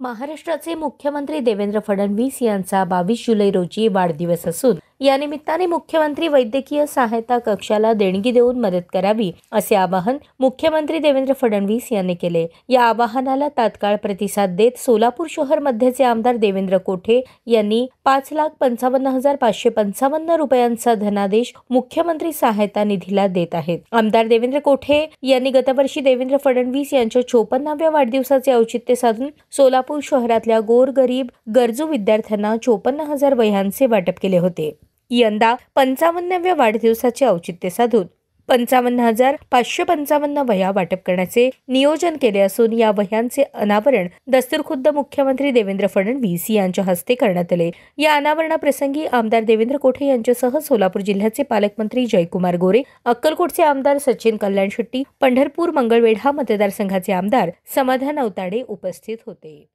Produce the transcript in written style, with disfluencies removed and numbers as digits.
महाराष्ट्राचे मुख्यमंत्री देवेंद्र फडणवीस यांचा 22 जुलै रोजी वाढदिवस असून या निमित्ताने मुख्यमंत्री वैद्यकीय सहायता कक्षाला देणगी देऊन मदत करावी असे आवाहन मुख्यमंत्री देवेंद्र फडणवीस यांनी केले। या आवाहनाला तात्काळ प्रतिसाद देत सोलापूर शहर मध्यचे आमदार देवेंद्र कोठे यांनी 5,55,555 रुपयांचा धनादेश मुख्यमंत्री सहायता निधीला देत आहेत। आमदार देवेंद्र कोठे यांनी गतवर्षी देवेंद्र फडणवीस यांच्या 54व्या वाढदिवसाचे औचित्य साधून सोलापूर शहरातल्या गोरगरीब गरजू विद्यार्थ्यांना 54,000 वह्यांचे वाटप केले होते। यंदा 55व्या वाढदिवसाचे औचित्य साधून 55,555 वह्या वाटप करण्याचे नियोजन केले असून या वह्यांचे अनावरण दस्तूरखुद्द मुख्यमंत्री देवेंद्र फडणवीस यांच्या हस्ते करण्यात आले। या अनावरणाप्रसंगी आमदार देवेंद्र कोठे यांच्यासह सोलापूर जिल्ह्याचे पालकमंत्री जयकुमार गोरे, अक्कलकोटचे आमदार सचिन कल्याण शेट्टी, पंढरपूर मंगळवेढा मतदारसंघाचे आमदार समाधान अवताडे उपस्थित होते।